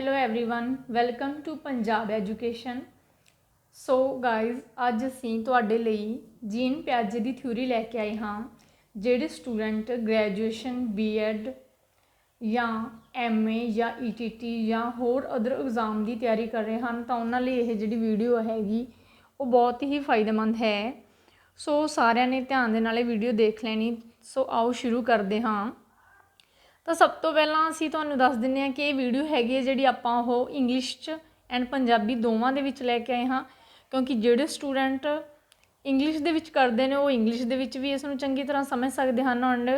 Hello everyone welcome to Punjab education. So guys अज असी तुहाडे लई जीन पियाजे की थ्योरी लैके आए हाँ। जिहड़े स्टूडेंट ग्रैजुएशन बी.एड या एम.ए या ई.टी.टी या होर अदर एग्जाम की तैयारी कर रहे हैं तो उन्होंने लिए यह जी वीडियो हैगी वो बहुत ही फायदेमंद है। सो सारिਆਂ ने ध्यान दे नाल वीडियो देख लेनी। सो आओ शुरू करते हाँ। तो सब तो पहला असी तुहानूं दस दिंदे हां कि ये वीडियो हैगी है जिहड़ी आपां ओह इंग्लिश च एंड पंजाबी दोवां दे विच लैके आए हाँ, क्योंकि जिहड़े स्टूडेंट इंग्लिश दे विच करदे ने वो इंग्लिश दे विच भी इसनूं चंगी तरह समझ सकदे हन एंड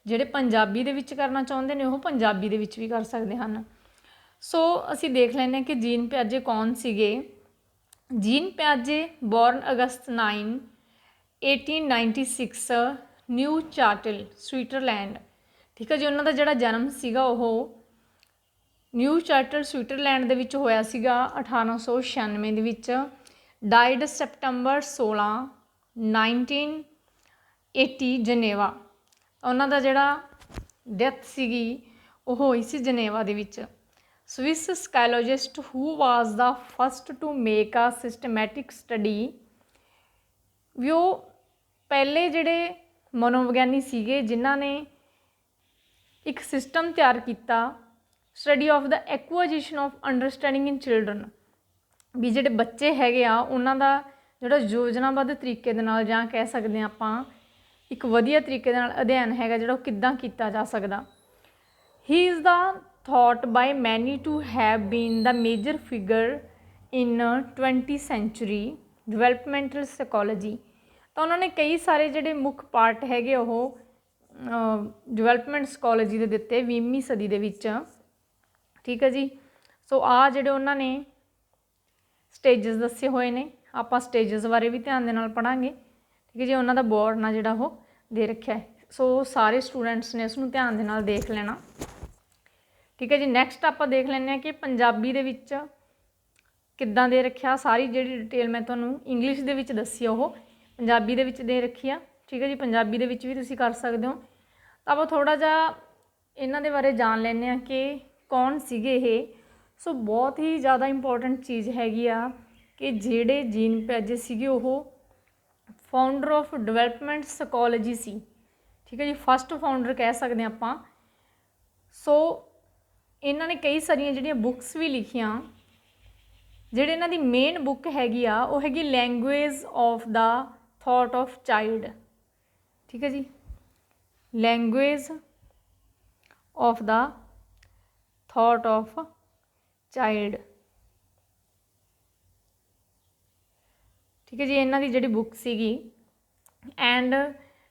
जिहड़े पंजाबी दे विच करना चाहुंदे ने वो पंजाबी दे विच भी कर सकदे हन। सो असी देख लैंदे कि जीन पियाजे कौन सीगे। जीन पियाजे बॉर्न अगस्त 9 1896 न्यू चार्टल स्विट्जरलैंड। ठीक है जी, उन्होंने जोड़ा जन्म सीगा वो न्यू चार्टर स्विट्जरलैंड के होया सीगा 1896 दे विच। डाइड सैप्टंबर 16 1980 जनेवा। उन्हों का जोड़ा डैथ सीगी वो हुई सी जनेवा दे विच। Swiss psychologist who was the first to make a systematic study. भी वो पहले जिहड़े मनोविग्यानी सीगे जिन्हां ने एक सिस्टम तैयार किया study of the acquisition of understanding in children. भी जोड़े बच्चे हैगे आ उन्हां दा जोड़ा योजनाबद्ध तरीके दे नाल जां कह सकते हैं आपां एक वधिया तरीके दे नाल अध्ययन हैगा जोड़ा किद्दां कीता जा सकदा। He is the thought by many to have been the major figure in 20th century developmental psychology. तो उन्होंने कई सारे जोड़े मुख पार्ट हैगे वो डिवेलपमेंट साइकोलॉजी दे दिते 20वीं सदी दे विच। ठीक है जी। सो आ जिहड़े उन्होंने स्टेजेस दसे हुए ने आपां स्टेजेस बारे भी ध्यान दे नाल पढ़ांगे। ठीक है जी। उन्हों का बोर्ड ना जिहड़ा वो दे रखा है। सो सारे स्टूडेंट्स ने उसनूं ध्यान दे नाल देख लेना। ठीक है जी। नैक्सट आपां देख लैंदे हां कि पंजाबी दे विच किद्दां दे रखिया। सारी जिहड़ी डिटेल मैं तुहानूं इंग्लिश दे विच दस्सी वो पंजाबी दे विच दे रखी आ। ठीक है जी। पंजाबी दे विच भी तुसीं कर सकते हो। तो आप थोड़ा जिहा इन्हां दे बारे जान लैंदे हां कि कौन सीगे ये। सो बहुत ही ज़्यादा इंपॉर्टेंट चीज़ हैगी आ कि जिहड़े जीन पियाजे सीगे वो फाउंडर ऑफ डिवेलपमेंट साइकोलॉजी सी। ठीक है जी। फस्ट फाउंडर कह सकते हैं आपां। सो इन्हां ने कई सारियां जिहड़ियां बुक्स भी लिखियां। जिहड़ी इन्हां दी मेन बुक हैगी आ वो हैगी language of the thought of child. ठीक है जी। Language of the thought of child. ठीक है जी। इन्हां दी जिहड़ी बुक सीगी एंड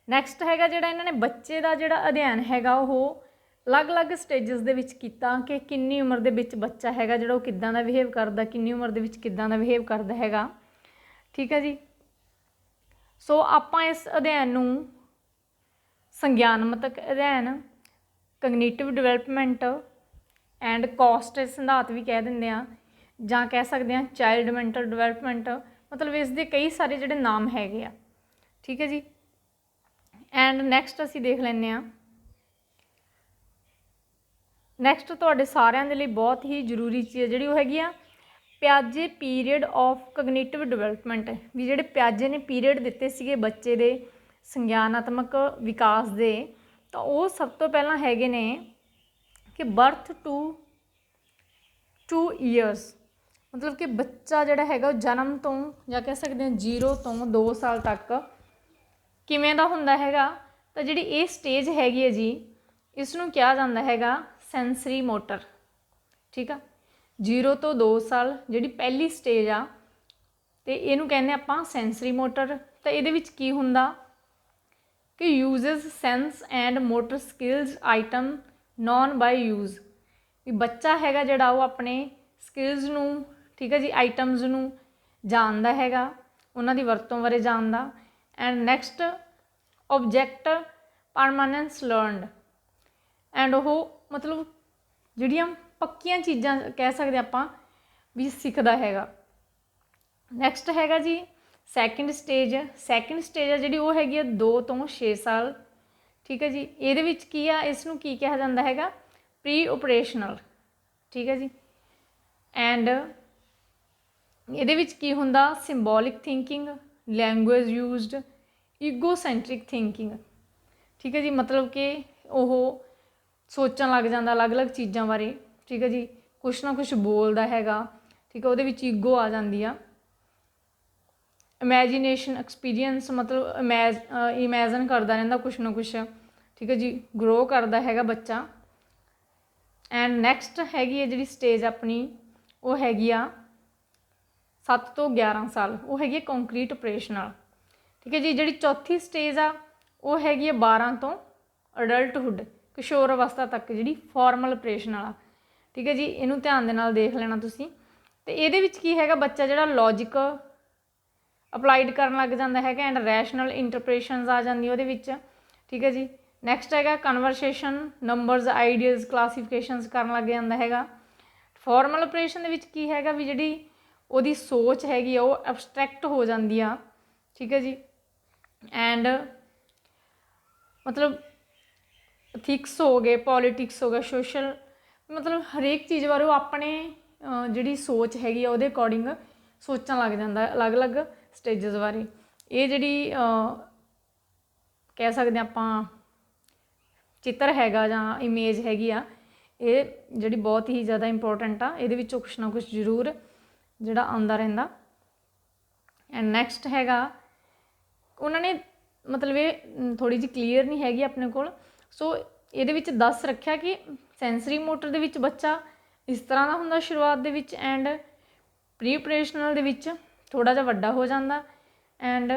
नैक्सट हैगा जिहड़ा इन्हां ने बच्चे का जिहड़ा अध्ययन हैगा वो अलग अलग स्टेजिस दे विच कीता कि किन्नी उम्र दे विच बच्चा हैगा जिहड़ा वो किद्दां दा बिहेव करदा, किन्नी उम्र दे विच किद्दां दा बिहेव करदा हैगा। ठीक है जी। सो आपां इस अध्ययन नूं संज्ञानमतक अध्ययन, कग्निटिव डिवेलपमेंट एंड कॉस्ट सिद्धांत भी कह दिंदे आ जां कह सकते हैं चाइल्ड मैंटल डिवेलपमेंट। मतलब इसके कई सारे जिहड़े नाम हैगे आ। ठीक है जी। एंड नैक्सट असीं देख लैंदे आ। नैक्सट तुहाडे सारिਆਂ ਦੇ ਲਈ बहुत ही जरूरी चीज़ जिहड़ी ਉਹ हैगी आ पियाजे पीरीयड ऑफ कग्निटिव डिवेलपमेंट। भी जिहड़े पियाजे ने पीरीयड दिते सीगे बच्चे दे संज्ञानात्मक विकास दे तो वो सब तो पहला हैगे ने कि बर्थ टू 2 ईयर्स। मतलब कि बच्चा जिहड़ा हैगा जन्म तो या कह सकते हैं 0 तो 2 साल तक किवें दा हुंदा हैगा। तो जिहड़ी ये स्टेज हैगी है जी इसनूं कहा जांदा हैगा सेंसरी मोटर। ठीक है। 0 तो 2 साल जिहड़ी पहली स्टेज आ तो इहनूं कहंदे आपां सेंसरी मोटर। तो इहदे विच की हुंदा कि uses sense and motor skills item known by use. भी बच्चा हैगा जिहड़ा वो अपने स्किल्स नूं, ठीक है जी, आइटम्स नूं जानदा हैगा, उन्हां दी वरतों बारे जानदा। And next object permanence learned and वो मतलब जिहड़ियां पक्कियां चीज़ां कह सकते आपां भी सीखदा हैगा। नैक्सट हैगा जी सैकेंड स्टेज। सैकेंड स्टेज है जिहड़ी वो हैगी 2 तो 6 साल। ठीक है जी। इहदे विच की आ इसनूं की कहा जांदा हैगा प्री ऑपरेशनल। ठीक है जी। ਐਂਡ ਇਹਦੇ ਵਿੱਚ ਕੀ ਹੁੰਦਾ, symbolic thinking, language used, egocentric thinking. ਠੀਕ ਹੈ ਜੀ, ਮਤਲਬ ਕਿ ਉਹ ਸੋਚਣ ਲੱਗ ਜਾਂਦਾ ਅਲੱਗ-ਅਲੱਗ ਚੀਜ਼ਾਂ ਬਾਰੇ। ਠੀਕ ਹੈ ਜੀ, ਕੁਛ ਨਾ ਕੁਛ ਬੋਲਦਾ ਹੈਗਾ। ਠੀਕ ਹੈ, ਉਹਦੇ ਵਿੱਚ ਈਗੋ ਆ ਜਾਂਦੀ ਆ। ਇਮੈਜੀਨੇਸ਼ਨ, ਐਕਸਪੀਰੀਅੰਸ, ਮਤਲਬ ਇਮੈਜਨ ਕਰਦਾ ਰਹਿੰਦਾ ਕੁਛ ਨਾ ਕੁਛ। ਠੀਕ ਹੈ ਜੀ, ਗਰੋ ਕਰਦਾ ਹੈਗਾ ਬੱਚਾ। ਐਂਡ ਨੈਕਸਟ ਹੈਗੀ ਹੈ ਜਿਹੜੀ ਸਟੇਜ ਆਪਣੀ, ਉਹ ਹੈਗੀ ਆ 7 ਤੋਂ 11 ਸਾਲ, ਉਹ ਹੈਗੀ ਹੈ ਕੰਕਰੀਟ ਆਪਰੇਸ਼ਨਲ। ਠੀਕ ਹੈ ਜੀ, ਜਿਹੜੀ ਚੌਥੀ ਸਟੇਜ ਆ ਉਹ ਹੈਗੀ ਹੈ 12 ਤੋਂ ਅਡਲਟਹੁੱਡ, ਕਿਸ਼ੋਰ ਅਵਸਥਾ ਤੱਕ, ਜਿਹੜੀ ਫਾਰਮਲ ਆਪਰੇਸ਼ਨਲ ਆ। ਠੀਕ ਹੈ ਜੀ, ਇਹਨੂੰ ਧਿਆਨ ਦੇ ਨਾਲ ਦੇਖ ਲੈਣਾ ਤੁਸੀਂ। ਅਤੇ ਇਹਦੇ ਵਿੱਚ ਕੀ ਹੈਗਾ, ਬੱਚਾ ਜਿਹੜਾ ਲੌਜਿਕ ਅਪਲਾਈਡ ਕਰਨ ਲੱਗ ਜਾਂਦਾ ਹੈਗਾ ਐਂਡ ਰੈਸ਼ਨਲ ਇੰਟਰਪ੍ਰੇਸ਼ਨਸ ਆ ਜਾਂਦੀ ਉਹਦੇ ਵਿੱਚ। ਠੀਕ ਹੈ ਜੀ, ਨੈਕਸਟ ਹੈਗਾ ਕਨਵਰਸੇਸ਼ਨ, ਨੰਬਰਸ, ਆਈਡੀਆਜ਼, ਕਲਾਸੀਫਿਕੇਸ਼ਨਸ ਕਰਨ ਲੱਗ ਜਾਂਦਾ ਹੈਗਾ। ਫਾਰਮਲ ਆਪਰੇਸ਼ਨ ਦੇ ਵਿੱਚ ਕੀ ਹੈਗਾ ਵੀ ਜਿਹੜੀ ਉਹਦੀ ਸੋਚ ਹੈਗੀ ਆ ਉਹ ਐਬਸਟਰੈਕਟ ਹੋ ਜਾਂਦੀ ਆ। ਠੀਕ ਹੈ ਜੀ, ਐਂਡ ਮਤਲਬ ਇਥਿਕਸ ਹੋ ਗਏ, ਪੋਲੀਟਿਕਸ ਹੋ ਗਿਆ, ਸੋਸ਼ਲ, ਮਤਲਬ ਹਰੇਕ ਚੀਜ਼ ਬਾਰੇ ਉਹ ਆਪਣੇ ਜਿਹੜੀ ਸੋਚ ਹੈਗੀ ਆ ਉਹਦੇ ਅਕੋਰਡਿੰਗ ਸੋਚਣ ਲੱਗ ਜਾਂਦਾ ਅਲੱਗ-ਅਲੱਗ ਸਟੇਜਸ ਬਾਰੇ। ਇਹ ਜਿਹੜੀ ਕਹਿ ਸਕਦੇ ਆਪਾਂ ਚਿੱਤਰ ਹੈਗਾ ਜਾਂ ਇਮੇਜ ਹੈਗੀ ਆ, ਇਹ ਜਿਹੜੀ ਬਹੁਤ ਹੀ ਜ਼ਿਆਦਾ ਇੰਪੋਰਟੈਂਟ ਆ। ਇਹਦੇ ਵਿੱਚੋਂ ਕੁਛ ਨਾ ਕੁਛ ਜ਼ਰੂਰ ਜਿਹੜਾ ਆਉਂਦਾ ਰਹਿੰਦਾ। ਐਂਡ ਨੈਕਸਟ ਹੈਗਾ, ਉਹਨਾਂ ਨੇ ਮਤਲਬ ਇਹ ਥੋੜ੍ਹੀ ਜਿਹੀ ਕਲੀਅਰ ਨਹੀਂ ਹੈਗੀ ਆਪਣੇ ਕੋਲ, ਸੋ ਇਹਦੇ ਵਿੱਚ ਦੱਸ ਰੱਖਿਆ ਕਿ ਸੈਂਸਰੀ ਮੋਟਰ ਦੇ ਵਿੱਚ ਬੱਚਾ ਇਸ ਤਰ੍ਹਾਂ ਦਾ ਹੁੰਦਾ ਸ਼ੁਰੂਆਤ ਦੇ ਵਿੱਚ, ਐਂਡ ਪ੍ਰੀ ਆਪਰੇਸ਼ਨਲ ਦੇ ਵਿੱਚ ਥੋੜ੍ਹਾ ਜਿਹਾ ਵੱਡਾ ਹੋ ਜਾਂਦਾ, ਐਂਡ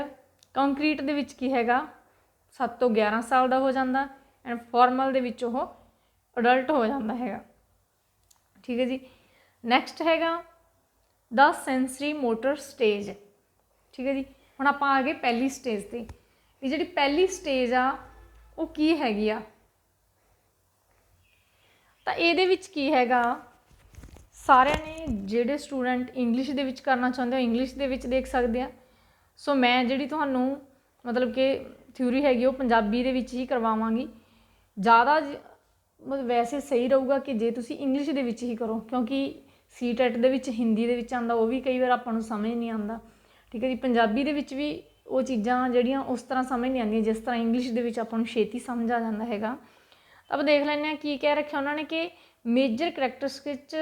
ਕੰਕਰੀਟ ਦੇ ਵਿੱਚ ਕੀ ਹੈਗਾ 7 ਤੋਂ 11 ਸਾਲ ਦਾ ਹੋ ਜਾਂਦਾ, ਐਂਡ ਫਾਰਮਲ ਦੇ ਵਿੱਚ ਉਹ ਅਡਲਟ ਹੋ ਜਾਂਦਾ ਹੈਗਾ। ਠੀਕ ਹੈ ਜੀ, ਨੈਕਸਟ ਹੈਗਾ ਦਾ ਸੈਂਸਰੀ ਮੋਟਰ ਸਟੇਜ। ਠੀਕ ਹੈ ਜੀ, ਹੁਣ ਆਪਾਂ ਆ ਗਏ ਪਹਿਲੀ ਸਟੇਜ 'ਤੇ। ਵੀ ਜਿਹੜੀ ਪਹਿਲੀ ਸਟੇਜ ਆ ਉਹ ਕੀ ਹੈਗੀ ਆ, ਤਾਂ ਇਹਦੇ ਵਿੱਚ ਕੀ ਹੈਗਾ, ਸਾਰਿਆਂ ਨੇ ਜਿਹੜੇ ਸਟੂਡੈਂਟ ਇੰਗਲਿਸ਼ ਦੇ ਵਿੱਚ ਕਰਨਾ ਚਾਹੁੰਦੇ ਹੋ ਇੰਗਲਿਸ਼ ਦੇ ਵਿੱਚ ਦੇਖ ਸਕਦੇ ਆ। ਸੋ ਮੈਂ ਜਿਹੜੀ ਤੁਹਾਨੂੰ ਮਤਲਬ ਕਿ ਥਿਊਰੀ ਹੈਗੀ ਉਹ ਪੰਜਾਬੀ ਦੇ ਵਿੱਚ ਹੀ ਕਰਵਾਵਾਂਗੀ। ਜ਼ਿਆਦਾ ਮਤਲਬ ਵੈਸੇ ਸਹੀ ਰਹੂਗਾ ਕਿ ਜੇ ਤੁਸੀਂ ਇੰਗਲਿਸ਼ ਦੇ ਵਿੱਚ ਹੀ ਕਰੋ, ਕਿਉਂਕਿ ਸੀਟੈਟ ਦੇ ਵਿੱਚ ਹਿੰਦੀ ਦੇ ਵਿੱਚ ਆਉਂਦਾ, ਉਹ ਵੀ ਕਈ ਵਾਰ ਆਪਾਂ ਨੂੰ ਸਮਝ ਨਹੀਂ ਆਉਂਦਾ। ਠੀਕ ਹੈ ਜੀ, ਪੰਜਾਬੀ ਦੇ ਵਿੱਚ ਵੀ ਉਹ ਚੀਜ਼ਾਂ ਜਿਹੜੀਆਂ ਉਸ ਤਰ੍ਹਾਂ ਸਮਝ ਨਹੀਂ ਆਉਂਦੀਆਂ ਜਿਸ ਤਰ੍ਹਾਂ ਇੰਗਲਿਸ਼ ਦੇ ਵਿੱਚ ਆਪਾਂ ਨੂੰ ਛੇਤੀ ਸਮਝ ਆ ਜਾਂਦਾ ਹੈਗਾ। ਤਾਂ ਆਪਾਂ ਦੇਖ ਲੈਂਦੇ ਹਾਂ ਕੀ ਕਹਿ ਰੱਖਿਆ ਉਹਨਾਂ ਨੇ ਕਿ ਮੇਜਰ ਕਰੈਕਟਰਿਸਟਿਕਸ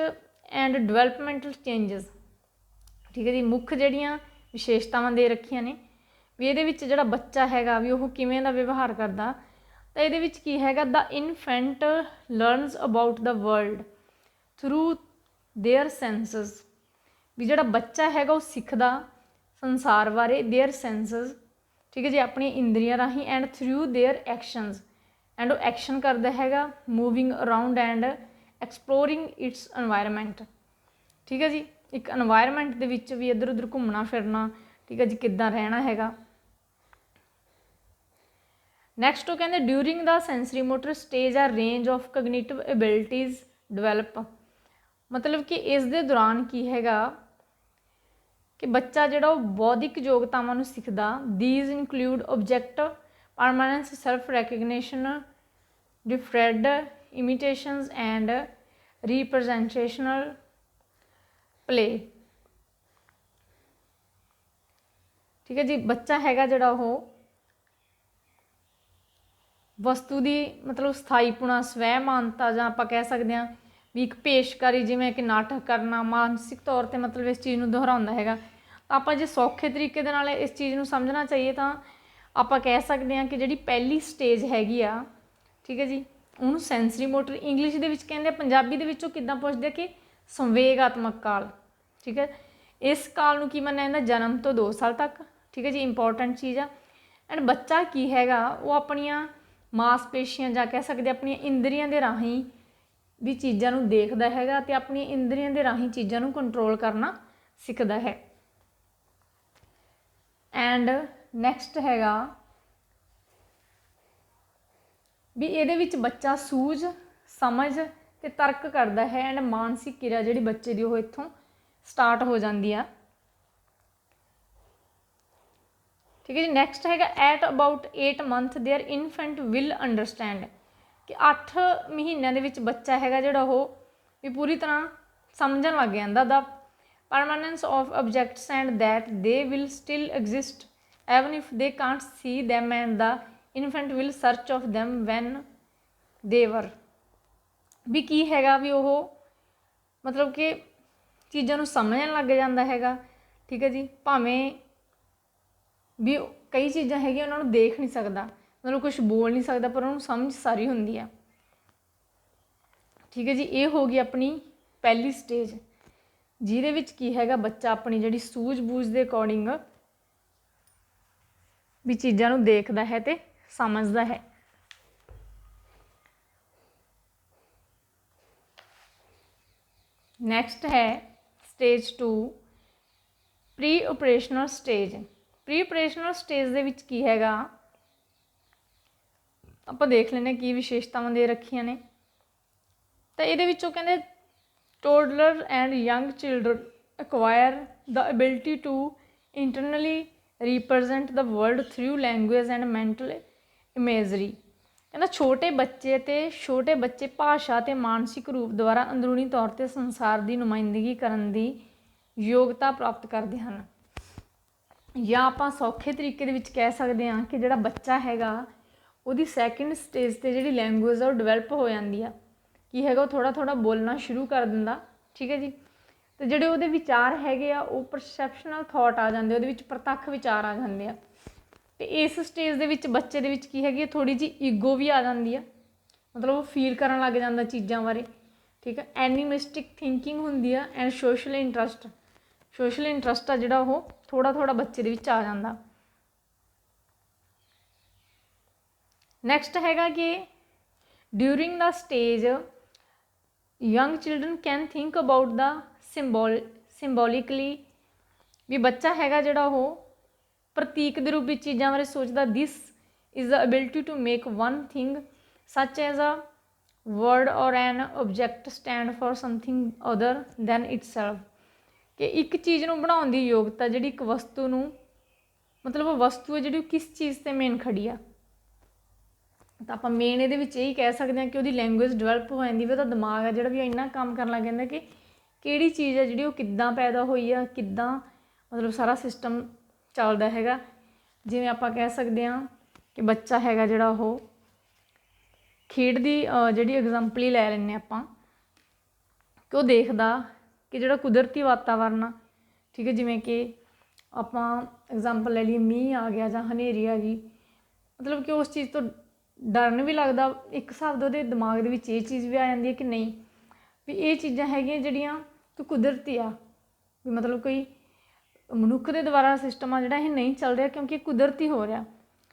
ਐਂਡ ਡਿਵੈਲਪਮੈਂਟਲ ਚੇਂਜਸ। ਠੀਕ ਹੈ ਜੀ, ਮੁੱਖ ਜਿਹੜੀਆਂ ਵਿਸ਼ੇਸ਼ਤਾਵਾਂ ਦੇ ਰੱਖੀਆਂ ਨੇ ਵੀ ਇਹਦੇ ਵਿੱਚ ਜਿਹੜਾ ਬੱਚਾ ਹੈਗਾ ਵੀ ਉਹ ਕਿਵੇਂ ਦਾ ਵਿਵਹਾਰ ਕਰਦਾ। ਤਾਂ ਇਹਦੇ ਵਿੱਚ ਕੀ ਹੈਗਾ, the infant learns about the world through their senses. ਵੀ ਜਿਹੜਾ ਬੱਚਾ ਹੈਗਾ ਉਹ ਸਿੱਖਦਾ ਸੰਸਾਰ ਬਾਰੇ, ਦੇਅਰ ਸੈਂਸਸ। ਠੀਕ ਹੈ ਜੀ, ਆਪਣੀਆਂ ਇੰਦਰੀਆਂ ਰਾਹੀਂ, and throw there actions, and ਉਹ ਐਕਸ਼ਨ ਕਰਦਾ ਹੈਗਾ moving around and exploring it's environment. ਠੀਕ ਹੈ ਜੀ, ਇੱਕ ਇਨਵਾਇਰਮੈਂਟ ਦੇ ਵਿੱਚ ਵੀ ਇੱਧਰ ਉੱਧਰ ਘੁੰਮਣਾ ਫਿਰਨਾ। ਠੀਕ ਹੈ ਜੀ, ਕਿੱਦਾਂ ਰਹਿਣਾ ਹੈਗਾ। ਨੈਕਸਟ ਉਹ ਕਹਿੰਦੇ ਡਿਊਰਿੰਗ ਦਾ ਸੈਂਸਰੀ ਮੋਟਰ ਸਟੇਜ ਆ ਰੇਂਜ ਆਫ ਕਗਨੀਟਿਵ ਐਬਿਲਿਟੀਜ਼ ਡਿਵੈਲਪ। ਮਤਲਬ ਕਿ ਇਸ ਦੇ ਦੌਰਾਨ ਕੀ ਹੈਗਾ ਕਿ ਬੱਚਾ ਜਿਹੜਾ ਉਹ ਬੌਧਿਕ ਯੋਗਤਾਵਾਂ ਨੂੰ ਸਿੱਖਦਾ। These include objective permanence, self recognition, deferred imitations and representational play. ਠੀਕ ਹੈ ਜੀ, ਬੱਚਾ ਹੈਗਾ ਜਿਹੜਾ ਉਹ ਵਸਤੂ ਦੀ ਮਤਲਬ ਸਥਾਈਪੁਣਾ, ਸਵੈ ਮਾਨਤਾ, ਜਾਂ ਆਪਾਂ ਕਹਿ ਸਕਦੇ ਹਾਂ ਵੀ ਇੱਕ ਪੇਸ਼ਕਾਰੀ, ਜਿਵੇਂ ਕਿ ਨਾਟਕ ਕਰਨਾ, ਮਾਨਸਿਕ ਤੌਰ 'ਤੇ ਮਤਲਬ ਇਸ ਚੀਜ਼ ਨੂੰ ਦੁਹਰਾਉਂਦਾ ਹੈਗਾ। ਤਾਂ ਆਪਾਂ ਜੇ ਸੌਖੇ ਤਰੀਕੇ ਦੇ ਨਾਲ ਇਸ ਚੀਜ਼ ਨੂੰ ਸਮਝਣਾ ਚਾਹੀਏ ਤਾਂ ਆਪਾਂ ਕਹਿ ਸਕਦੇ ਹਾਂ ਕਿ ਜਿਹੜੀ ਪਹਿਲੀ ਸਟੇਜ ਹੈਗੀ ਆ, ਠੀਕ ਹੈ ਜੀ, ਉਹਨੂੰ ਸੈਂਸਰੀ ਮੋਟਰ ਇੰਗਲਿਸ਼ ਦੇ ਵਿੱਚ ਕਹਿੰਦੇ ਆ, ਪੰਜਾਬੀ ਦੇ ਵਿੱਚੋਂ ਕਿੱਦਾਂ ਪੁੱਛਦੇ ਕਿ ਸੰਵੇਗਾਤਮਕ ਕਾਲ। ਠੀਕ ਹੈ, ਇਸ ਕਾਲ ਨੂੰ ਕੀ ਮੰਨਿਆ ਜਾਂਦਾ, ਜਨਮ ਤੋਂ 2 ਸਾਲ ਤੱਕ। ਠੀਕ ਹੈ ਜੀ, ਇੰਪੋਰਟੈਂਟ ਚੀਜ਼ ਆ। ਐਂਡ ਬੱਚਾ ਕੀ ਹੈਗਾ ਉਹ ਆਪਣੀਆਂ ਮਾਸਪੇਸ਼ੀਆਂ ਜਾਂ ਕਹਿ ਸਕਦੇ ਆਪਣੀਆਂ ਇੰਦਰੀਆਂ ਦੇ ਰਾਹੀਂ ਵੀ ਚੀਜ਼ਾਂ ਨੂੰ ਦੇਖਦਾ ਹੈਗਾ ਅਤੇ ਆਪਣੀਆਂ ਇੰਦਰੀਆਂ ਦੇ ਰਾਹੀਂ ਚੀਜ਼ਾਂ ਨੂੰ ਕੰਟਰੋਲ ਕਰਨਾ ਸਿੱਖਦਾ ਹੈ। ਐਂਡ ਨੈਕਸਟ ਹੈਗਾ ਵੀ ਇਹਦੇ ਵਿੱਚ ਬੱਚਾ ਸੂਝ, ਸਮਝ ਅਤੇ ਤਰਕ ਕਰਦਾ ਹੈ। ਐਂਡ ਮਾਨਸਿਕ ਕਿਰਿਆ ਜਿਹੜੀ ਬੱਚੇ ਦੀ ਉਹ ਇੱਥੋਂ ਸਟਾਰਟ ਹੋ ਜਾਂਦੀ ਆ। ਠੀਕ ਹੈ ਜੀ, ਨੈਕਸਟ ਹੈਗਾ at about 8 month there infant will understand. ਕਿ 8 ਮਹੀਨਿਆਂ ਦੇ ਵਿੱਚ ਬੱਚਾ ਹੈਗਾ ਜਿਹੜਾ ਉਹ ਵੀ ਪੂਰੀ ਤਰ੍ਹਾਂ ਸਮਝਣ ਲੱਗ ਜਾਂਦਾ ਦਾ permanence of objects and that they will still exist even if they can't see them and the infant will search of them when they were ਵੀ ਕੀ ਹੈਗਾ ਵੀ ਉਹ ਮਤਲਬ ਕਿ ਚੀਜ਼ਾਂ ਨੂੰ ਸਮਝਣ ਲੱਗ ਜਾਂਦਾ ਹੈਗਾ। ਠੀਕ ਹੈ ਜੀ, ਭਾਵੇਂ ਵੀ ਕਈ ਚੀਜ਼ਾਂ ਹੈਗੀਆਂ ਉਹਨਾਂ ਨੂੰ ਦੇਖ ਨਹੀਂ ਸਕਦਾ, ਮਤਲਬ ਕੁਛ ਬੋਲ ਨਹੀਂ ਸਕਦਾ, ਪਰ ਉਹਨੂੰ ਸਮਝ ਸਾਰੀ ਹੁੰਦੀ ਆ। ਠੀਕ ਹੈ ਜੀ, ਇਹ ਹੋ ਗਈ ਆਪਣੀ ਪਹਿਲੀ ਸਟੇਜ, ਜਿਹਦੇ ਵਿੱਚ ਕੀ ਹੈਗਾ ਬੱਚਾ ਆਪਣੀ ਜਿਹੜੀ ਸੂਝ-ਬੂਝ ਦੇ ਅਕੋਰਡਿੰਗ ਵੀ ਚੀਜ਼ਾਂ ਨੂੰ ਦੇਖਦਾ ਹੈ ਤੇ ਸਮਝਦਾ ਹੈ। ਨੈਕਸਟ ਹੈ stage 2 pre operational stage. Pre operational stage ਦੇ ਵਿੱਚ ਕੀ ਹੈਗਾ ਆਪਾਂ ਦੇਖ ਲੈਂਦੇ ਕੀ ਵਿਸ਼ੇਸ਼ਤਾਵਾਂ ਦੇ ਰੱਖੀਆਂ ਨੇ। ਤਾਂ ਇਹਦੇ ਵਿੱਚੋਂ ਕਹਿੰਦੇ toddler and young children acquire the ability to internally represent the world through language and mental imagery। ਕਹਿੰਦਾ ਛੋਟੇ ਬੱਚੇ ਭਾਸ਼ਾ ਅਤੇ ਮਾਨਸਿਕ ਰੂਪ ਦੁਆਰਾ ਅੰਦਰੂਨੀ ਤੌਰ 'ਤੇ ਸੰਸਾਰ ਦੀ ਨੁਮਾਇੰਦਗੀ ਕਰਨ ਦੀ ਯੋਗਤਾ ਪ੍ਰਾਪਤ ਕਰਦੇ ਹਨ। ਜਾਂ ਆਪਾਂ ਸੌਖੇ ਤਰੀਕੇ ਦੇ ਵਿੱਚ ਕਹਿ ਸਕਦੇ ਹਾਂ ਕਿ ਜਿਹੜਾ ਬੱਚਾ ਹੈਗਾ ਉਹਦੀ ਸੈਕਿੰਡ ਸਟੇਜ 'ਤੇ ਜਿਹੜੀ ਲੈਂਗੁਏਜ ਆ ਉਹ ਡਿਵੈਲਪ ਹੋ ਜਾਂਦੀ ਆ। ਕੀ ਹੈਗਾ ਉਹ ਥੋੜ੍ਹਾ ਬੋਲਣਾ ਸ਼ੁਰੂ ਕਰ ਦਿੰਦਾ। ਠੀਕ ਹੈ ਜੀ, ਅਤੇ ਜਿਹੜੇ ਉਹਦੇ ਵਿਚਾਰ ਹੈਗੇ ਆ ਉਹ ਪਰਸੈਪਸ਼ਨਲ ਥੋਟ ਆ ਜਾਂਦੇ, ਉਹਦੇ ਵਿੱਚ ਪ੍ਰਤੱਖ ਵਿਚਾਰ ਆ ਜਾਂਦੇ ਆ। ਅਤੇ ਇਸ ਸਟੇਜ ਦੇ ਵਿੱਚ ਬੱਚੇ ਦੇ ਵਿੱਚ ਕੀ ਹੈਗੀ ਥੋੜ੍ਹੀ ਜਿਹੀ ਈਗੋ ਵੀ ਆ ਜਾਂਦੀ ਆ, ਮਤਲਬ ਉਹ ਫੀਲ ਕਰਨ ਲੱਗ ਜਾਂਦਾ ਚੀਜ਼ਾਂ ਬਾਰੇ। ਠੀਕ ਹੈ, ਐਨੀਮਿਸਟਿਕ ਥਿੰਕਿੰਗ ਹੁੰਦੀ ਆ ਐਂਡ ਸੋਸ਼ਲ ਇੰਟਰਸਟ ਆ ਜਿਹੜਾ ਉਹ ਥੋੜ੍ਹਾ ਬੱਚੇ ਦੇ ਵਿੱਚ ਆ ਜਾਂਦਾ। ਨੈਕਸਟ ਹੈਗਾ ਕਿ during the stage young children can think about the symbolically ਵੀ ਬੱਚਾ ਹੈਗਾ ਜਿਹੜਾ ਉਹ ਪ੍ਰਤੀਕ ਦੇ ਰੂਪ ਵਿੱਚ ਚੀਜ਼ਾਂ ਬਾਰੇ ਸੋਚਦਾ। This is the ability to make one thing such as a word or an object stand for something other than itself. ਕਿ ਇੱਕ ਚੀਜ਼ ਨੂੰ ਬਣਾਉਣ ਦੀ ਯੋਗਤਾ ਜਿਹੜੀ ਇੱਕ ਵਸਤੂ ਨੂੰ, ਮਤਲਬ ਉਹ ਵਸਤੂ ਹੈ ਜਿਹੜੀ ਉਹ ਕਿਸ ਚੀਜ਼ 'ਤੇ ਮੇਨ ਖੜੀ ਆ। ਤਾਂ ਆਪਾਂ ਮੇਨ ਇਹਦੇ ਵਿੱਚ ਇਹੀ ਕਹਿ ਸਕਦੇ ਹਾਂ ਕਿ ਉਹਦੀ ਲੈਂਗੁਏਜ ਡਿਵੈਲਪ ਹੋ ਜਾਂਦੀ ਵੀ ਉਹਦਾ ਦਿਮਾਗ ਆ ਜਿਹੜਾ ਵੀ ਇੰਨਾ ਕੰਮ ਕਰਨ ਲੱਗ ਜਾਂਦਾ ਕਿ ਕਿਹੜੀ ਚੀਜ਼ ਹੈ ਜਿਹੜੀ ਉਹ ਕਿੱਦਾਂ ਪੈਦਾ ਹੋਈ ਆ, ਕਿੱਦਾਂ ਮਤਲਬ ਸਾਰਾ ਸਿਸਟਮ ਚੱਲਦਾ ਹੈਗਾ। ਜਿਵੇਂ ਆਪਾਂ ਕਹਿ ਸਕਦੇ ਹਾਂ ਕਿ ਬੱਚਾ ਹੈਗਾ ਜਿਹੜਾ ਉਹ ਖੇਡ ਦੀ ਜਿਹੜੀ ਐਗਜ਼ਾਮਪਲ ਹੀ ਲੈ ਲੈਂਦੇ ਆਪਾਂ ਕਿ ਉਹ ਦੇਖਦਾ ਕਿ ਜਿਹੜਾ ਕੁਦਰਤੀ ਵਾਤਾਵਰਨ ਆ, ਠੀਕ ਹੈ, ਜਿਵੇਂ ਕਿ ਆਪਾਂ ਐਗਜ਼ਾਮਪਲ ਲੈ ਲਈਏ ਮੀਂਹ ਆ ਗਿਆ ਜਾਂ ਹਨੇਰੀ ਆ ਗਈ, ਮਤਲਬ ਕਿ ਉਸ ਚੀਜ਼ ਤੋਂ ਡਰਨ ਵੀ ਲੱਗਦਾ। ਇੱਕ ਹਿਸਾਬ ਦਾ ਉਹਦੇ ਦਿਮਾਗ ਦੇ ਵਿੱਚ ਇਹ ਚੀਜ਼ ਵੀ ਆ ਜਾਂਦੀ ਹੈ ਕਿ ਨਹੀਂ ਵੀ ਇਹ ਚੀਜ਼ਾਂ ਹੈਗੀਆਂ ਜਿਹੜੀਆਂ ਕਿ ਕੁਦਰਤੀ ਆ, ਵੀ ਮਤਲਬ ਕੋਈ ਮਨੁੱਖ ਦੇ ਦੁਆਰਾ ਸਿਸਟਮ ਆ ਜਿਹੜਾ ਇਹ ਨਹੀਂ ਚੱਲ ਰਿਹਾ ਕਿਉਂਕਿ ਕੁਦਰਤੀ ਹੋ ਰਿਹਾ।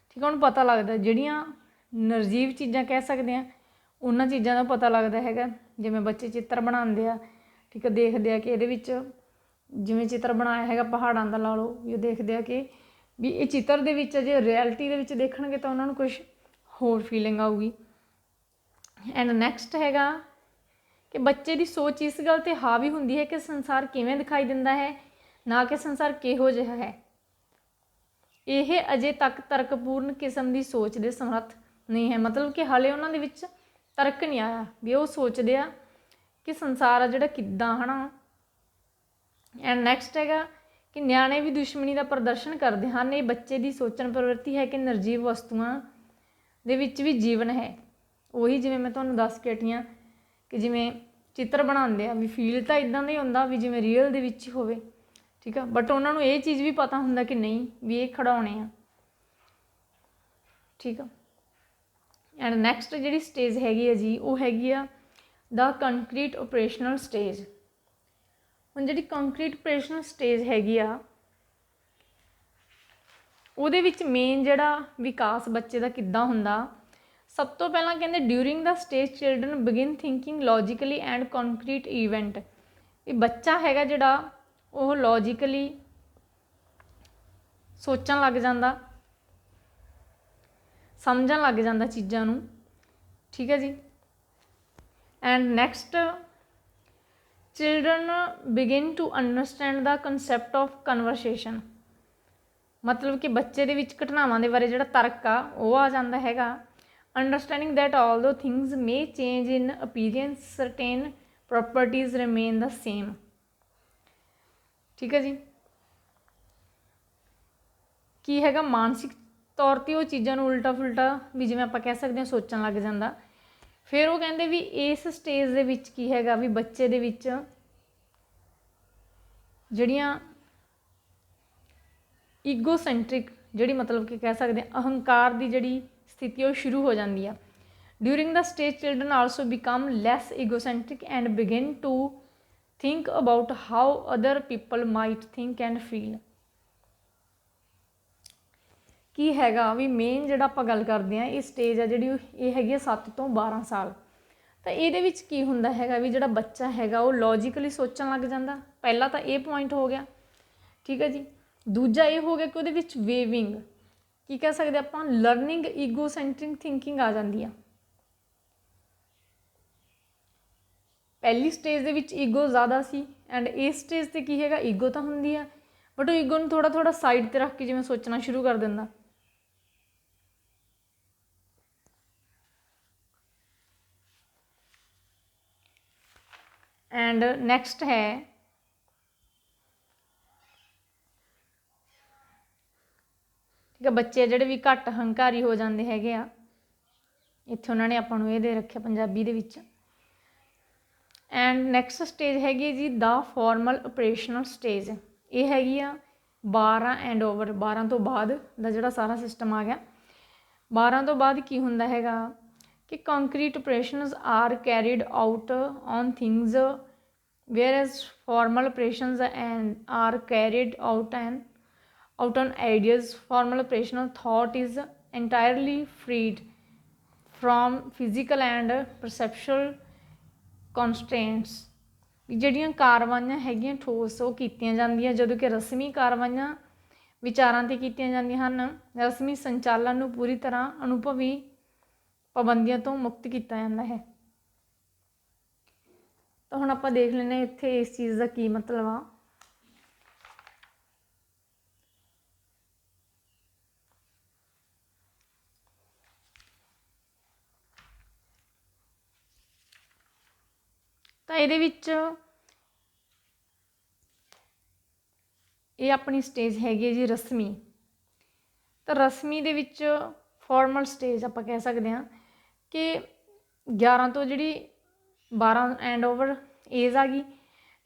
ਠੀਕ ਆ, ਉਹਨੂੰ ਪਤਾ ਲੱਗਦਾ ਜਿਹੜੀਆਂ ਨਿਰਜੀਵ ਚੀਜ਼ਾਂ ਕਹਿ ਸਕਦੇ ਹਾਂ ਉਹਨਾਂ ਚੀਜ਼ਾਂ ਦਾ ਪਤਾ ਲੱਗਦਾ ਹੈਗਾ। ਜਿਵੇਂ ਬੱਚੇ ਚਿੱਤਰ ਬਣਾਉਂਦੇ ਆ, ਠੀਕ ਆ, ਦੇਖਦੇ ਆ ਕਿ ਇਹਦੇ ਵਿੱਚ ਜਿਵੇਂ ਚਿੱਤਰ ਬਣਾਇਆ ਹੈਗਾ ਪਹਾੜਾਂ ਦਾ ਲਾ ਲਓ, ਵੀ ਉਹ ਦੇਖਦੇ ਆ ਕਿ ਵੀ ਇਹ ਚਿੱਤਰ ਦੇ ਵਿੱਚ ਜੇ ਰਿਐਲਿਟੀ ਦੇ ਵਿੱਚ ਦੇਖਣਗੇ ਤਾਂ ਉਹਨਾਂ ਨੂੰ ਕੁਛ ਹੋਰ ਫੀਲਿੰਗ ਆਊਗੀ। ਐਂਡ ਨੈਕਸਟ ਹੈਗਾ ਕਿ ਬੱਚੇ ਦੀ ਸੋਚ ਇਸ ਗੱਲ 'ਤੇ ਹਾਵੀ ਹੁੰਦੀ ਹੈ ਕਿ ਸੰਸਾਰ ਕਿਵੇਂ ਦਿਖਾਈ ਦਿੰਦਾ ਹੈ, ਨਾ ਕਿ ਸੰਸਾਰ ਕਿਹੋ ਜਿਹਾ ਹੈ। ਇਹ ਅਜੇ ਤੱਕ ਤਰਕਪੂਰਨ ਕਿਸਮ ਦੀ ਸੋਚ ਦੇ ਸਮਰੱਥ ਨਹੀਂ ਹੈ, ਮਤਲਬ ਕਿ ਹਾਲੇ ਉਹਨਾਂ ਦੇ ਵਿੱਚ ਤਰਕ ਨਹੀਂ ਆਇਆ ਵੀ ਉਹ ਸੋਚਦੇ ਆ ਕਿ ਸੰਸਾਰ ਆ ਜਿਹੜਾ ਕਿੱਦਾਂ ਹੈ ਨਾ। ਐਂਡ ਨੈਕਸਟ ਹੈਗਾ ਕਿ ਨਿਆਣੇ ਵੀ ਦੁਸ਼ਮਣੀ ਦਾ ਪ੍ਰਦਰਸ਼ਨ ਕਰਦੇ ਹਨ। ਇਹ ਬੱਚੇ ਦੀ ਸੋਚਣ ਪ੍ਰਵਿਰਤੀ ਹੈ ਕਿ ਨਿਰਜੀਵ ਵਸਤੂਆਂ ਦੇ ਵਿੱਚ ਵੀ ਜੀਵਨ ਹੈ। ਉਹੀ ਜਿਵੇਂ ਮੈਂ ਤੁਹਾਨੂੰ ਦੱਸ ਕੇ ਹਟੀ ਹਾਂ ਕਿ ਜਿਵੇਂ ਚਿੱਤਰ ਬਣਾਉਂਦੇ ਆ ਵੀ ਫੀਲ ਤਾਂ ਇੱਦਾਂ ਦਾ ਹੀ ਹੁੰਦਾ ਵੀ ਜਿਵੇਂ ਰੀਅਲ ਦੇ ਵਿੱਚ ਹੀ ਹੋਵੇ। ਠੀਕ ਆ, ਬਟ ਉਹਨਾਂ ਨੂੰ ਇਹ ਚੀਜ਼ ਵੀ ਪਤਾ ਹੁੰਦਾ ਕਿ ਨਹੀਂ ਵੀ ਇਹ ਖਿਡੌਣੇ ਆ। ਠੀਕ ਆ, ਐਂਡ ਨੈਕਸਟ ਜਿਹੜੀ ਸਟੇਜ ਹੈਗੀ ਆ ਜੀ ਉਹ ਹੈਗੀ ਆ ਦਾ ਕੰਕਰੀਟ ਆਪਰੇਸ਼ਨਲ ਸਟੇਜ। ਹੁਣ ਜਿਹੜੀ ਕੰਕਰੀਟ ਆਪਰੇਸ਼ਨਲ ਸਟੇਜ ਹੈਗੀ ਆ ਉਹਦੇ ਵਿੱਚ ਮੇਨ ਜਿਹੜਾ ਵਿਕਾਸ ਬੱਚੇ ਦਾ ਕਿੱਦਾਂ ਹੁੰਦਾ, ਸਭ ਤੋਂ ਪਹਿਲਾਂ ਕਹਿੰਦੇ during the stage children begin thinking logically and concrete event. ਇਹ ਬੱਚਾ ਹੈਗਾ ਜਿਹੜਾ ਉਹ ਲੌਜੀਕਲੀ ਸੋਚਣ ਲੱਗ ਜਾਂਦਾ, ਸਮਝਣ ਲੱਗ ਜਾਂਦਾ ਚੀਜ਼ਾਂ ਨੂੰ। ਠੀਕ ਹੈ ਜੀ, and next children begin to understand the concept of conversation. ਮਤਲਬ ਕਿ ਬੱਚੇ ਦੇ ਵਿੱਚ ਘਟਨਾਵਾਂ ਦੇ ਬਾਰੇ ਜਿਹੜਾ ਤਰਕ ਆ ਉਹ ਆ ਜਾਂਦਾ ਹੈਗਾ। Understanding that although things may change in appearance certain properties remain the same. ਠੀਕ ਹੈ ਜੀ। ਕੀ ਹੈਗਾ, ਮਾਨਸਿਕ ਤੌਰ 'ਤੇ ਉਹ ਚੀਜ਼ਾਂ ਨੂੰ ਉਲਟਾ ਫੁਲਟਾ ਵੀ ਜਿਵੇਂ ਆਪਾਂ ਕਹਿ ਸਕਦੇ ਹਾਂ ਸੋਚਣ ਲੱਗ ਜਾਂਦਾ। ਫਿਰ ਉਹ ਕਹਿੰਦੇ ਵੀ ਇਸ ਸਟੇਜ ਦੇ ਵਿੱਚ ਕੀ ਹੈਗਾ ਵੀ ਬੱਚੇ ਦੇ ਵਿੱਚ ਜਿਹੜੀਆਂ ਈਗੋਸੈਂਟਰਿਕ ਜਿਹੜੀ ਮਤਲਬ ਕਿ ਕਹਿ ਸਕਦੇ ਹਾਂ ਅਹੰਕਾਰ ਦੀ ਜਿਹੜੀ ਸਥਿਤੀ ਉਹ ਸ਼ੁਰੂ ਹੋ ਜਾਂਦੀ ਆ। During the stage children also become less egocentric and begin to think about how other people might think and feel. ਕੀ ਹੈਗਾ ਵੀ ਮੇਨ ਜਿਹੜਾ ਆਪਾਂ ਗੱਲ ਕਰਦੇ ਹਾਂ ਇਹ ਸਟੇਜ ਆ ਜਿਹੜੀ ਇਹ ਹੈਗੀ ਆ 7 ਤੋਂ 12 ਸਾਲ। ਤਾਂ ਇਹਦੇ ਵਿੱਚ ਕੀ ਹੁੰਦਾ ਹੈਗਾ ਵੀ ਜਿਹੜਾ ਬੱਚਾ ਹੈਗਾ ਉਹ ਲੌਜੀਕਲੀ ਸੋਚਣ ਲੱਗ ਜਾਂਦਾ। ਪਹਿਲਾ ਤਾਂ ਇਹ ਪੁਆਇੰਟ ਹੋ ਗਿਆ। ਠੀਕ ਹੈ ਜੀ। ਦੂਜਾ ਇਹ ਹੋ ਗਿਆ ਕਿ ਉਹਦੇ ਵਿੱਚ ਵੇਵਿੰਗ ਕੀ ਕਹਿ ਸਕਦੇ ਆਪਾਂ ਲਰਨਿੰਗ ਈਗੋਸੈਂਟਰਿਕ ਥਿੰਕਿੰਗ ਆ ਜਾਂਦੀ ਆ। ਪਹਿਲੀ ਸਟੇਜ ਦੇ ਵਿੱਚ ਈਗੋ ਜ਼ਿਆਦਾ ਸੀ ਐਂਡ ਇਸ ਸਟੇਜ 'ਤੇ ਕੀ ਹੈਗਾ ਈਗੋ ਤਾਂ ਹੁੰਦੀ ਆ ਬਟ ਉਹ ਈਗੋ ਨੂੰ ਥੋੜ੍ਹਾ ਥੋੜ੍ਹਾ ਸਾਈਡ 'ਤੇ ਰੱਖ ਕੇ ਜਿਵੇਂ ਸੋਚਣਾ ਸ਼ੁਰੂ ਕਰ ਦਿੰਦਾ। ਐਂਡ ਨੈਕਸਟ ਹੈ ਠੀਕ ਹੈ ਬੱਚੇ ਜਿਹੜੇ ਵੀ ਘੱਟ ਹੰਕਾਰੀ ਹੋ ਜਾਂਦੇ ਹੈਗੇ ਆ। ਇੱਥੇ ਉਹਨਾਂ ਨੇ ਆਪਾਂ ਨੂੰ ਇਹ ਦੇ ਰੱਖਿਆ ਪੰਜਾਬੀ ਦੇ ਵਿੱਚ। ਐਂਡ ਨੈਕਸਟ ਸਟੇਜ ਹੈਗੀ ਜੀ ਦਾ ਫਾਰਮਲ ਆਪਰੇਸ਼ਨਲ ਸਟੇਜ। ਇਹ ਹੈਗੀ ਆ 12 ਐਂਡ ਓਵਰ 12 ਤੋਂ ਬਾਅਦ ਦਾ ਜਿਹੜਾ ਸਾਰਾ ਸਿਸਟਮ ਆ ਗਿਆ। 12 ਤੋਂ ਬਾਅਦ ਕੀ ਹੁੰਦਾ ਹੈਗਾ ਕਿ concrete operations are carried out on things whereas formal operations and are carried out on ideas. Formal operational thought is entirely freed from physical and perceptual constraints। ਜਿਹੜੀਆਂ ਕਾਰਵਾਈਆਂ ਹੈਗੀਆਂ ਠੋਸ ਉਹ ਕੀਤੀਆਂ ਜਾਂਦੀਆਂ ਜਦੋਂ ਕਿ ਰਸਮੀ ਕਾਰਵਾਈਆਂ ਵਿਚਾਰਾਂ 'ਤੇ ਕੀਤੀਆਂ ਜਾਂਦੀਆਂ ਹਨ। ਰਸਮੀ ਸੰਚਾਲਨ ਨੂੰ ਪੂਰੀ ਤਰ੍ਹਾਂ ਅਨੁਭਵੀ ਪਾਬੰਦੀਆਂ ਤੋਂ ਮੁਕਤ ਕੀਤਾ ਜਾਂਦਾ ਹੈ। ਤਾਂ ਹੁਣ ਆਪਾਂ ਦੇਖ ਲੈਂਦੇ ਹਾਂ ਇੱਥੇ ਇਸ ਚੀਜ਼ ਦਾ ਕੀ ਮਤਲਬ ਆ। ਤਾਂ ਇਹਦੇ ਵਿੱਚ ਇਹ ਆਪਣੀ ਸਟੇਜ ਹੈਗੀ ਹੈ ਜੀ ਰਸਮੀ। ਤਾਂ ਰਸਮੀ ਦੇ ਵਿੱਚ ਫਾਰਮਲ ਸਟੇਜ ਆਪਾਂ ਕਹਿ ਸਕਦੇ ਹਾਂ ਕਿ 11 ਤੋਂ ਜਿਹੜੀ 12 ਐਂਡ ਓਵਰ ਏਜ ਆ ਗਈ।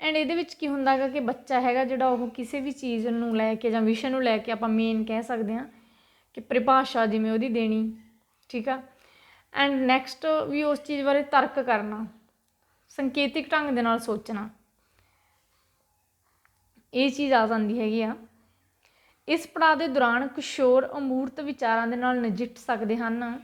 ਐਂਡ ਇਹਦੇ ਵਿੱਚ ਕੀ ਹੁੰਦਾ ਹੈਗਾ ਕਿ ਬੱਚਾ ਹੈਗਾ ਜਿਹੜਾ ਉਹ ਕਿਸੇ ਵੀ ਚੀਜ਼ ਨੂੰ ਲੈ ਕੇ ਜਾਂ ਵਿਸ਼ੇ ਨੂੰ ਲੈ ਕੇ ਆਪਾਂ ਮੇਨ ਕਹਿ ਸਕਦੇ ਹਾਂ ਕਿ ਪਰਿਭਾਸ਼ਾ ਜਿਵੇਂ ਉਹਦੀ ਦੇਣੀ। ਠੀਕ ਆ। ਐਂਡ ਨੈਕਸਟ ਵੀ ਉਸ ਚੀਜ਼ ਬਾਰੇ ਤਰਕ ਕਰਨਾ, ਸੰਕੇਤਿਕ ਢੰਗ ਦੇ ਨਾਲ ਸੋਚਣਾ, ਇਹ ਚੀਜ਼ ਆ ਜਾਂਦੀ ਹੈਗੀ ਆ। ਇਸ ਪੜਾਅ ਦੇ ਦੌਰਾਨ ਕਿਸ਼ੋਰ ਅਮੂਰਤ ਵਿਚਾਰਾਂ ਦੇ ਨਾਲ ਨਜਿੱਠ ਸਕਦੇ ਹਨ।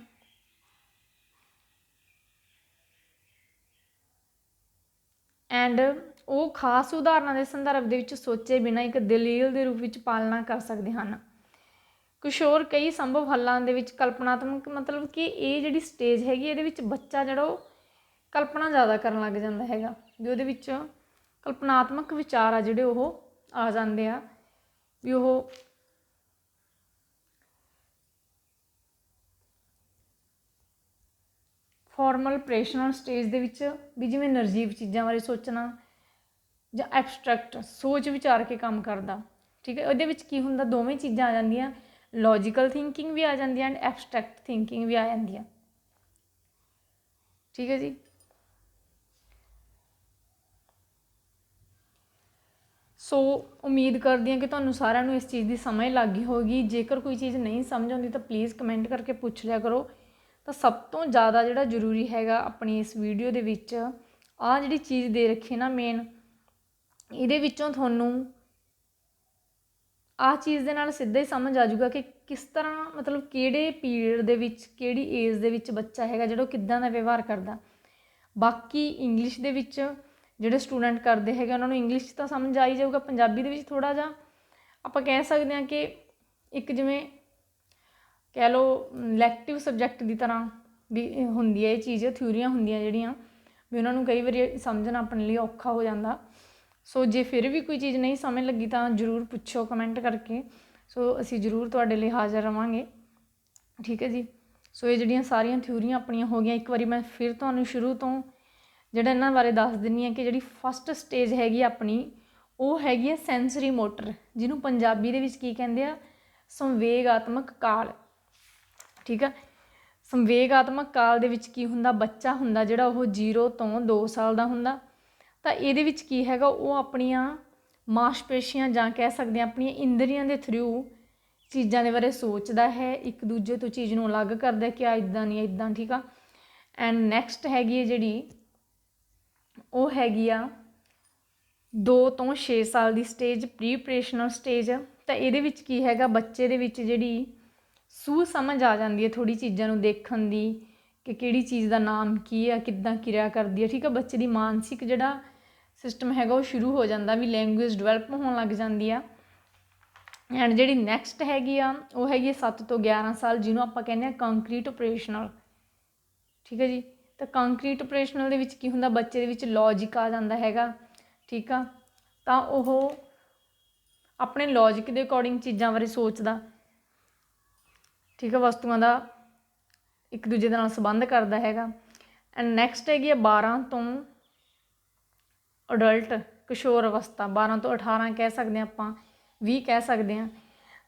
ਐਂਡ ਉਹ ਖਾਸ ਉਦਾਹਰਨਾਂ ਦੇ ਸੰਦਰਭ ਦੇ ਵਿੱਚ ਸੋਚੇ ਬਿਨਾਂ ਇੱਕ ਦਲੀਲ ਦੇ ਰੂਪ ਵਿੱਚ ਪਾਲਣਾ ਕਰ ਸਕਦੇ ਹਨ। ਕਿਸ਼ੋਰ ਕਈ ਸੰਭਵ ਹੱਲਾਂ ਦੇ ਵਿੱਚ ਕਲਪਨਾਤਮਕ ਮਤਲਬ ਕਿ ਇਹ ਜਿਹੜੀ ਸਟੇਜ ਹੈਗੀ ਇਹਦੇ ਵਿੱਚ ਬੱਚਾ ਜਿਹੜਾ ਉਹ ਕਲਪਨਾ ਜ਼ਿਆਦਾ ਕਰਨ ਲੱਗ ਜਾਂਦਾ ਹੈਗਾ ਵੀ ਉਹਦੇ ਵਿੱਚ ਕਲਪਨਾਤਮਕ ਵਿਚਾਰ ਆ ਜਿਹੜੇ ਉਹ ਆ ਜਾਂਦੇ ਆ ਵੀ ਉਹ ਫਾਰਮਲ ਆਪਰੇਸ਼ਨਲ ਸਟੇਜ ਦੇ ਵਿੱਚ ਵੀ ਜਿਵੇਂ ਨਿਰਜੀਵ ਚੀਜ਼ਾਂ ਬਾਰੇ ਸੋਚਣਾ ਜਾਂ ਐਬਸਟਰੈਕਟ ਸੋਚ ਵਿਚਾਰ ਕੇ ਕੰਮ ਕਰਦਾ। ਠੀਕ ਹੈ। ਉਹਦੇ ਵਿੱਚ ਕੀ ਹੁੰਦਾ ਦੋਵੇਂ ਚੀਜ਼ਾਂ ਆ ਜਾਂਦੀਆਂ, ਲੌਜੀਕਲ ਥਿੰਕਿੰਗ ਵੀ ਆ ਜਾਂਦੀ ਹੈ ਐਂਡ ਐਬਸਟਰੈਕਟ ਥਿੰਕਿੰਗ ਵੀ ਆ ਜਾਂਦੀ ਹੈ। ਠੀਕ ਹੈ ਜੀ। ਸੋ ਉਮੀਦ ਕਰਦੀ ਹਾਂ ਕਿ ਤੁਹਾਨੂੰ ਸਾਰਿਆਂ ਨੂੰ ਇਸ ਚੀਜ਼ ਦੀ ਸਮਝ ਲੱਗ ਗਈ ਹੋਵੇਗੀ। ਜੇਕਰ ਕੋਈ ਚੀਜ਼ ਨਹੀਂ ਸਮਝ ਆਉਂਦੀ ਤਾਂ ਪਲੀਜ਼ ਕਮੈਂਟ ਕਰਕੇ ਪੁੱਛ ਲਿਆ ਕਰੋ। ਤਾਂ ਸਭ ਤੋਂ ਜ਼ਿਆਦਾ ਜਿਹੜਾ ਜ਼ਰੂਰੀ ਹੈਗਾ ਆਪਣੀ ਇਸ ਵੀਡੀਓ ਦੇ ਵਿੱਚ ਆਹ ਜਿਹੜੀ ਚੀਜ਼ ਦੇ ਰੱਖੀ ਨਾ ਮੇਨ, ਇਹਦੇ ਵਿੱਚੋਂ ਤੁਹਾਨੂੰ ਆਹ ਚੀਜ਼ ਦੇ ਨਾਲ ਸਿੱਧਾ ਹੀ ਸਮਝ ਆ ਜਾਊਗਾ ਕਿ ਕਿਸ ਤਰ੍ਹਾਂ ਮਤਲਬ ਕਿਹੜੇ ਪੀਰੀਅਡ ਦੇ ਵਿੱਚ ਕਿਹੜੀ ਏਜ ਦੇ ਵਿੱਚ ਬੱਚਾ ਹੈਗਾ ਜਿਹੜਾ ਉਹ ਕਿੱਦਾਂ ਦਾ ਵਿਵਹਾਰ ਕਰਦਾ। ਬਾਕੀ ਇੰਗਲਿਸ਼ ਦੇ ਵਿੱਚ ਜਿਹੜੇ ਸਟੂਡੈਂਟ ਕਰਦੇ ਹੈਗੇ ਉਹਨਾਂ ਨੂੰ ਇੰਗਲਿਸ਼ 'ਚ ਤਾਂ ਸਮਝ ਆ ਹੀ ਜਾਊਗਾ। ਪੰਜਾਬੀ ਦੇ ਵਿੱਚ ਥੋੜ੍ਹਾ ਜਿਹਾ ਆਪਾਂ ਕਹਿ ਸਕਦੇ ਹਾਂ ਕਿ ਇੱਕ ਜਿਵੇਂ ਕਹਿ ਲਓ ਇਲੈਕਟਿਵ ਸਬਜੈਕਟ ਦੀ ਤਰ੍ਹਾਂ ਵੀ ਹੁੰਦੀ ਹੈ ਇਹ ਚੀਜ਼, ਥਿਊਰੀਆਂ ਹੁੰਦੀਆਂ ਜਿਹੜੀਆਂ ਵੀ ਉਹਨਾਂ ਨੂੰ ਕਈ ਵਾਰੀ ਸਮਝਣਾ ਆਪਣੇ ਲਈ ਔਖਾ ਹੋ ਜਾਂਦਾ। ਸੋ ਜੇ ਫਿਰ ਵੀ ਕੋਈ ਚੀਜ਼ ਨਹੀਂ ਸਮਝ ਲੱਗੀ ਤਾਂ ਜ਼ਰੂਰ ਪੁੱਛੋ ਕਮੈਂਟ ਕਰਕੇ। ਸੋ ਅਸੀਂ ਜ਼ਰੂਰ ਤੁਹਾਡੇ ਲਈ ਹਾਜ਼ਰ ਰਹਾਂਗੇ। ਠੀਕ ਹੈ ਜੀ। ਸੋ ਇਹ ਜਿਹੜੀਆਂ ਸਾਰੀਆਂ ਥਿਊਰੀਆਂ ਆਪਣੀਆਂ ਹੋ ਗਈਆਂ, ਇੱਕ ਵਾਰੀ ਮੈਂ ਫਿਰ ਤੁਹਾਨੂੰ ਸ਼ੁਰੂ ਤੋਂ ਜਿਹੜਾ ਇਹਨਾਂ ਬਾਰੇ ਦੱਸ ਦਿੰਦੀ ਹਾਂ ਕਿ ਜਿਹੜੀ ਫਸਟ ਸਟੇਜ ਹੈਗੀ ਆਪਣੀ ਉਹ ਹੈਗੀ ਆ ਸੈਂਸਰੀ ਮੋਟਰ, ਜਿਹਨੂੰ ਪੰਜਾਬੀ ਦੇ ਵਿੱਚ ਕੀ ਕਹਿੰਦੇ ਆ, ਸੰਵੇਗਾਤਮਕ ਕਾਲ। ਠੀਕ ਆ, ਸੰਵੇਗਾਤਮਕ ਕਾਲ ਦੇ ਵਿੱਚ ਕੀ ਹੁੰਦਾ, ਬੱਚਾ ਹੁੰਦਾ ਜਿਹੜਾ ਉਹ 0 ਤੋਂ 2 ਸਾਲ ਦਾ ਹੁੰਦਾ। ਤਾਂ ਇਹਦੇ ਵਿੱਚ ਕੀ ਹੈਗਾ, ਉਹ ਆਪਣੀਆਂ ਮਾਸਪੇਸ਼ੀਆਂ ਜਾਂ ਕਹਿ ਸਕਦੇ ਹਾਂ ਆਪਣੀਆਂ ਇੰਦਰੀਆਂ ਦੇ ਥਰੂ ਚੀਜ਼ਾਂ ਦੇ ਬਾਰੇ ਸੋਚਦਾ ਹੈ, ਇੱਕ ਦੂਜੇ ਤੋਂ ਚੀਜ਼ ਨੂੰ ਅਲੱਗ ਕਰਦਾ ਕਿ ਆ ਇੱਦਾਂ ਨਹੀਂ ਇੱਦਾਂ। ਠੀਕ ਆ, ਐਂਡ ਨੈਕਸਟ ਹੈਗੀ ਹੈ ਜਿਹੜੀ ਉਹ ਹੈਗੀ ਆ 2 ਤੋਂ 6 ਸਾਲ ਦੀ ਸਟੇਜ, ਪ੍ਰੀਪਰੇਸ਼ਨਲ ਸਟੇਜ। ਤਾਂ ਇਹਦੇ ਵਿੱਚ ਕੀ ਹੈਗਾ, ਬੱਚੇ ਦੇ ਵਿੱਚ ਜਿਹੜੀ ਸੂਝ ਸਮਝ ਆ ਜਾਂਦੀ ਹੈ ਥੋੜ੍ਹੀ ਚੀਜ਼ਾਂ ਨੂੰ ਦੇਖਣ ਦੀ ਕਿ ਕਿਹੜੀ ਚੀਜ਼ ਦਾ ਨਾਮ ਕੀ ਆ, ਕਿੱਦਾਂ ਕਿਰਿਆ ਕਰਦੀ ਹੈ। ਠੀਕ ਆ, ਬੱਚੇ ਦੀ ਮਾਨਸਿਕ ਜਿਹੜਾ ਸਿਸਟਮ ਹੈਗਾ ਉਹ ਸ਼ੁਰੂ ਹੋ ਜਾਂਦਾ, ਵੀ ਲੈਂਗੁਏਜ ਡਿਵੈਲਪ ਹੋਣ ਲੱਗ ਜਾਂਦੀ ਆ। ਐਂਡ ਜਿਹੜੀ ਨੈਕਸਟ ਹੈਗੀ ਆ ਉਹ ਹੈਗੀ 7 ਤੋਂ 11 ਸਾਲ, ਜਿਹਨੂੰ ਆਪਾਂ ਕਹਿੰਦੇ ਹਾਂ ਕੰਕਰੀਟ ਆਪਰੇਸ਼ਨਲ। ਠੀਕ ਹੈ ਜੀ, ਤਾਂ ਕੰਕਰੀਟ ਆਪਰੇਸ਼ਨਲ ਦੇ ਵਿੱਚ ਕੀ ਹੁੰਦਾ, ਬੱਚੇ ਦੇ ਵਿੱਚ ਲੌਜਿਕ ਆ ਜਾਂਦਾ ਹੈਗਾ। ਠੀਕ ਆ, ਤਾਂ ਉਹ ਆਪਣੇ ਲੌਜਿਕ ਦੇ ਅਕੋਰਡਿੰਗ ਚੀਜ਼ਾਂ ਬਾਰੇ ਸੋਚਦਾ। ਠੀਕ ਆ, ਵਸਤੂਆਂ ਦਾ ਇੱਕ ਦੂਜੇ ਦੇ ਨਾਲ ਸੰਬੰਧ ਕਰਦਾ ਹੈਗਾ। ਐਂਡ ਨੈਕਸਟ ਹੈਗੀ ਆ 12 ਤੋਂ ਅਡਲਟ, ਕਿਸ਼ੋਰ ਅਵਸਥਾ, 12 ਤੋਂ 18 ਕਹਿ ਸਕਦੇ ਹਾਂ ਆਪਾਂ, 20 ਕਹਿ ਸਕਦੇ ਹਾਂ।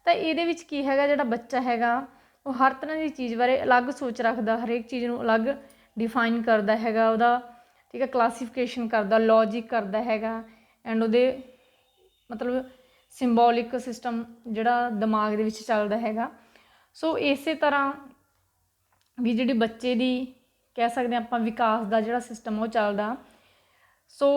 ਤਾਂ ਇਹਦੇ ਵਿੱਚ ਕੀ ਹੈਗਾ, ਜਿਹੜਾ ਬੱਚਾ ਹੈਗਾ ਉਹ ਹਰ ਤਰ੍ਹਾਂ ਦੀ ਚੀਜ਼ ਬਾਰੇ ਅਲੱਗ ਸੋਚ ਰੱਖਦਾ, ਹਰੇਕ ਚੀਜ਼ ਨੂੰ ਅਲੱਗ ਡਿਫਾਈਨ ਕਰਦਾ ਹੈਗਾ ਉਹਦਾ। ਠੀਕ ਹੈ, ਕਲਾਸੀਫਿਕੇਸ਼ਨ ਕਰਦਾ, ਲੌਜਿਕ ਕਰਦਾ ਹੈਗਾ। ਐਂਡ ਉਹਦੇ ਮਤਲਬ ਸਿੰਬੋਲਿਕ ਸਿਸਟਮ ਜਿਹੜਾ ਦਿਮਾਗ ਦੇ ਵਿੱਚ ਚੱਲਦਾ ਹੈਗਾ। ਸੋ ਇਸੇ ਤਰ੍ਹਾਂ ਵੀ ਜਿਹੜੀ ਬੱਚੇ ਦੀ ਕਹਿ ਸਕਦੇ ਹਾਂ ਆਪਾਂ ਵਿਕਾਸ ਦਾ ਜਿਹੜਾ ਸਿਸਟਮ ਉਹ ਚੱਲਦਾ। ਸੋ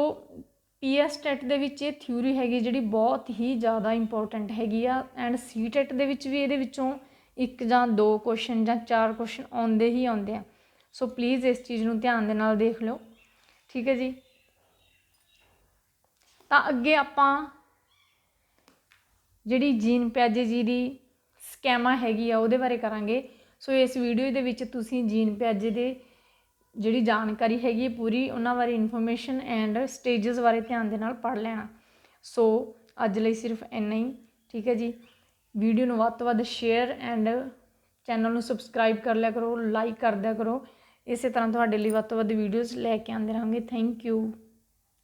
PS ਟੈਟ ਦੇ ਵਿੱਚ ਇਹ ਥਿਊਰੀ ਹੈਗੀ ਜਿਹੜੀ ਬਹੁਤ ਹੀ ਜ਼ਿਆਦਾ ਇੰਪੋਰਟੈਂਟ ਹੈਗੀ ਆ। ਐਂਡ C ਟੈਟ ਦੇ ਵਿੱਚ ਵੀ ਇਹਦੇ ਵਿੱਚੋਂ 1 ਜਾਂ 2 ਕੁਐਸਚਨ ਜਾਂ 4 ਕੁਐਸਚਨ ਆਉਂਦੇ ਹੀ ਆਉਂਦੇ ਆ। ਸੋ ਪਲੀਜ਼ ਇਸ ਚੀਜ਼ ਨੂੰ ਧਿਆਨ ਦੇ ਨਾਲ ਦੇਖ ਲਓ। ਠੀਕ ਹੈ ਜੀ, ਤਾਂ ਅੱਗੇ ਆਪਾਂ ਜਿਹੜੀ ਜੀਨ ਪਿਆਜੇ ਜੀ ਦੀ ਸਕੈਮਾ ਹੈਗੀ ਆ ਉਹਦੇ ਬਾਰੇ ਕਰਾਂਗੇ। ਸੋ ਇਸ ਵੀਡੀਓ ਦੇ ਵਿੱਚ ਤੁਸੀਂ ਜੀਨ ਪਿਆਜੇ ਦੇ ਜਿਹੜੀ ਜਾਣਕਾਰੀ ਹੈਗੀ ਹੈ ਪੂਰੀ, ਉਹਨਾਂ ਬਾਰੇ ਇਨਫੋਰਮੇਸ਼ਨ ਐਂਡ ਸਟੇਜਸ ਬਾਰੇ ਧਿਆਨ ਦੇ ਨਾਲ ਪੜ੍ਹ ਲੈਣਾ। ਸੋ ਅੱਜ ਲਈ ਸਿਰਫ ਇੰਨਾ ਹੀ। ਠੀਕ ਹੈ ਜੀ, ਵੀਡੀਓ ਨੂੰ ਵੱਧ ਤੋਂ ਵੱਧ ਸ਼ੇਅਰ ਐਂਡ ਚੈਨਲ ਨੂੰ ਸਬਸਕ੍ਰਾਈਬ ਕਰ ਲਿਆ ਕਰੋ, ਲਾਈਕ ਕਰ ਦਿਆ ਕਰੋ। ਇਸੇ ਤਰ੍ਹਾਂ ਤੁਹਾਡੇ ਲਈ ਵੱਧ ਤੋਂ ਵੱਧ ਵੀਡੀਓਜ਼ ਲੈ ਕੇ ਆਉਂਦੇ ਰਹਾਂਗੇ। Thank you.